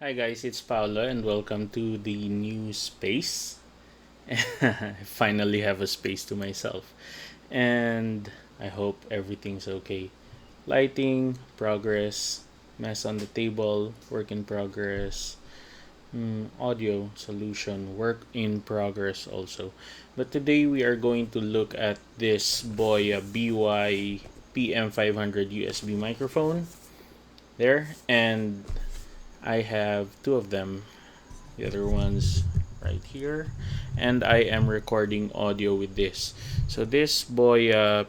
Hi guys, it's Paolo and welcome to the new space. I finally have a space to myself and I hope everything's okay. Lighting, progress, mess on the table, work in progress, audio, solution, work in progress also. But today we are going to look at this Boya BY-PM500 USB microphone there, and I have two of them. The other one's right here, and I am recording audio with this. So this Boya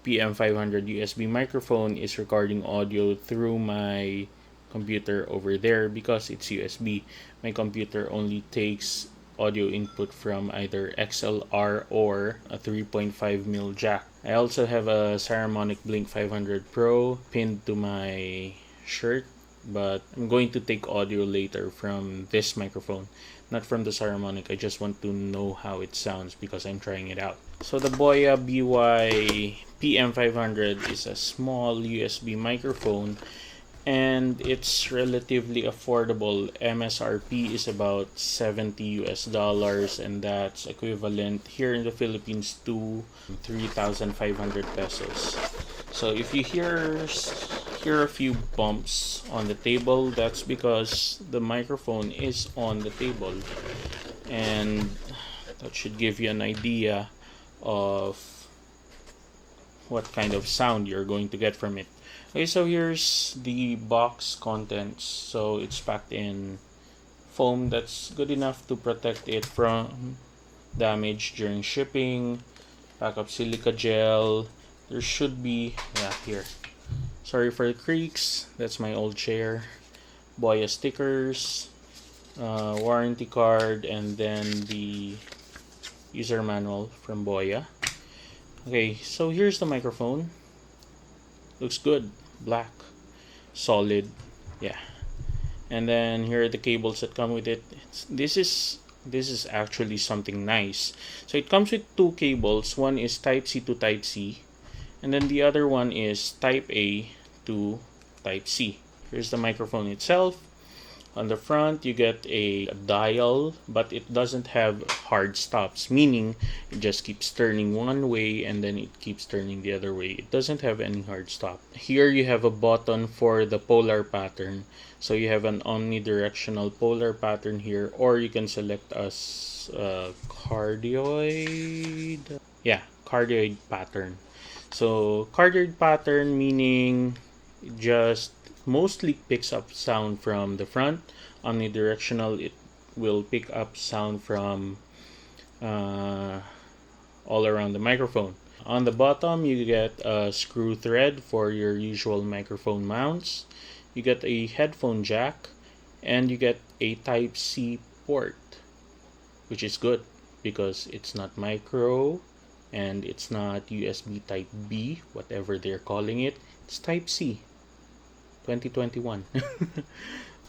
PM500 USB microphone is recording audio through my computer over there because it's USB. My computer only takes audio input from either XLR or a 3.5mm jack. I also have a Saramonic Blink 500 Pro pinned to my shirt, but I'm going to take audio later from this microphone, not from the Saramonic. I just want to know how it sounds because I'm trying it out. So the Boya BY-PM500 is a small USB microphone and it's relatively affordable. MSRP is about $70 and that's equivalent here in the Philippines to 3,500 pesos. So if you hear a few bumps on the table, that's because the microphone is on the table, and that should give you an idea of what kind of sound you're going to get from it. Okay, so here's the box contents. So it's packed in foam that's good enough to protect it from damage during shipping. Backup silica gel. There should be, here. Sorry for the creaks. That's my old chair. Boya stickers, warranty card, and then the user manual from Boya. Okay, so here's the microphone. Looks good. Black. Solid. Yeah. And then here are the cables that come with it. This is actually something nice. So it comes with two cables. One is Type C to Type C. And then the other one is Type A to Type C. Here's the microphone itself. On the front, you get a dial, but it doesn't have hard stops, meaning it just keeps turning one way and then it keeps turning the other way. It doesn't have any hard stop. Here you have a button for the polar pattern. So you have an omnidirectional polar pattern here, or you can select as cardioid. Yeah, cardioid pattern. So cardioid pattern meaning just mostly picks up sound from the front. Omnidirectional, it will pick up sound from all around the microphone. On the bottom, you get a screw thread for your usual microphone mounts. You get a headphone jack, and you get a Type C port, which is good because it's not micro and it's not USB Type B, whatever they're calling it. It's Type C. 2021.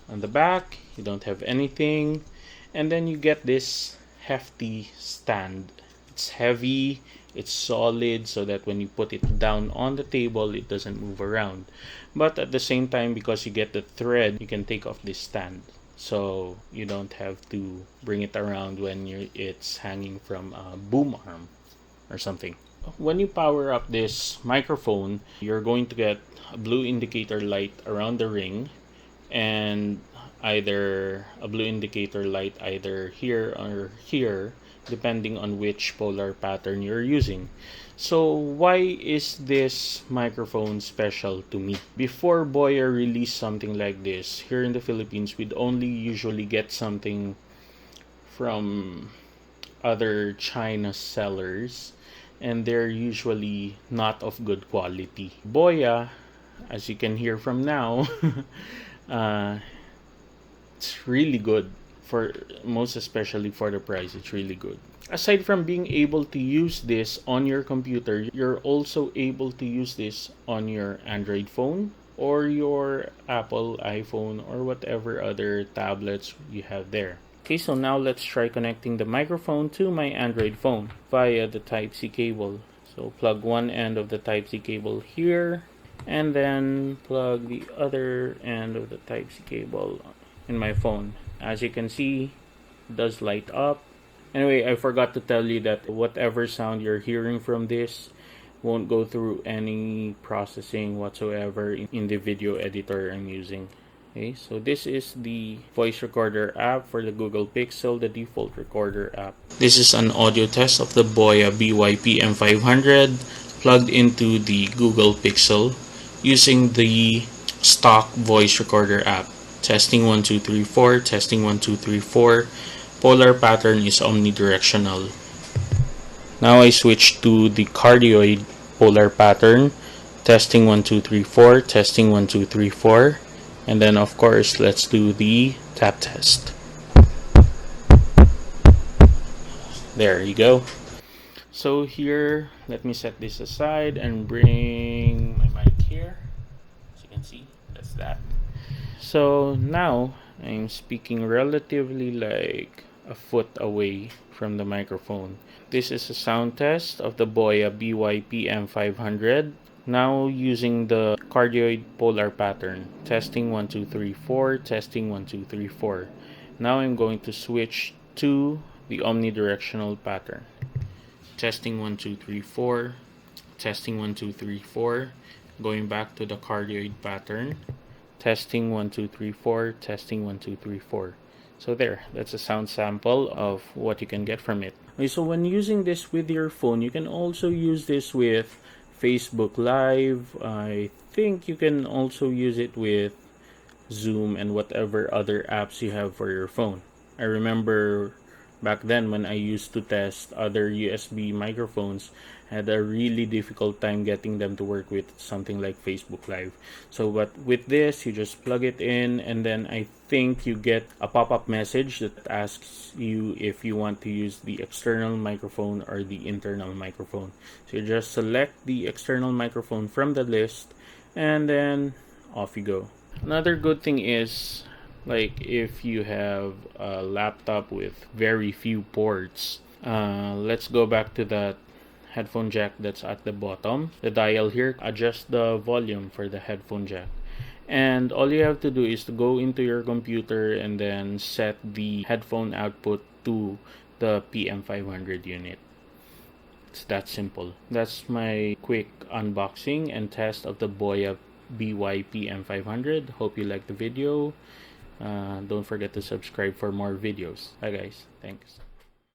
On the back, you don't have anything, and then you get this hefty stand. It's heavy, it's solid, so that when you put it down on the table, it doesn't move around. But at the same time, because you get the thread, you can take off this stand, so you don't have to bring it around when it's hanging from a boom arm or something. When you power up this microphone, you're going to get a blue indicator light around the ring, and either a blue indicator light either here or here, depending on which polar pattern you're using. So why is this microphone special to me? Before Boya released something like this, here in the Philippines, we'd only usually get something from other China sellers, and they're usually not of good quality. Boya, as you can hear from now, it's really good, for most especially for the price. It's really good. Aside from being able to use this on your computer, you're also able to use this on your Android phone or your Apple iPhone or whatever other tablets you have there. Okay, so now let's try connecting the microphone to my Android phone via the Type-C cable. So plug one end of the Type-C cable here, and then plug the other end of the Type-C cable in my phone. As you can see, it does light up. Anyway, I forgot to tell you that whatever sound you're hearing from this won't go through any processing whatsoever in the video editor I'm using. Okay, so this is the voice recorder app for the Google Pixel, the default recorder app. This is an audio test of the Boya BY-PM500 plugged into the Google Pixel using the stock voice recorder app. Testing 1 2 3 4, testing 1 2 3 4. Polar pattern is omnidirectional. Now I switch to the cardioid polar pattern. Testing 1 2 3 4, testing 1 2 3 4. And then of course, let's do the tap test. There you go. So here, let me set this aside and bring my mic here. As you can see, that's that. So now I'm speaking relatively like a foot away from the microphone. This is a sound test of the Boya BY-PM500. Now using the cardioid polar pattern. Testing 1 2 3 4, testing 1 2 3 4. Now I'm going to switch to the omnidirectional pattern. Testing 1 2 3 4, testing 1 2 3 4. Going back to the cardioid pattern. Testing 1 2 3 4, testing 1 2 3 4. So there, that's a sound sample of what you can get from it. Okay, so when using this with your phone, you can also use this with Facebook Live. I think you can also use it with Zoom and whatever other apps you have for your phone. I remember back then when I used to test other USB microphones, I had a really difficult time getting them to work with something like Facebook Live. So but with this, you just plug it in, and then I think you get a pop-up message that asks you if you want to use the external microphone or the internal microphone. So you just select the external microphone from the list, and then off you go. Another good thing is, like, if you have a laptop with very few ports, let's go back to that headphone jack that's at the bottom. The dial here, adjust the volume for the headphone jack. And all you have to do is to go into your computer and then set the headphone output to the PM500 unit. It's that simple. That's my quick unboxing and test of the Boya BY-PM500. Hope you liked the video. Don't forget to subscribe for more videos. Bye guys. Thanks.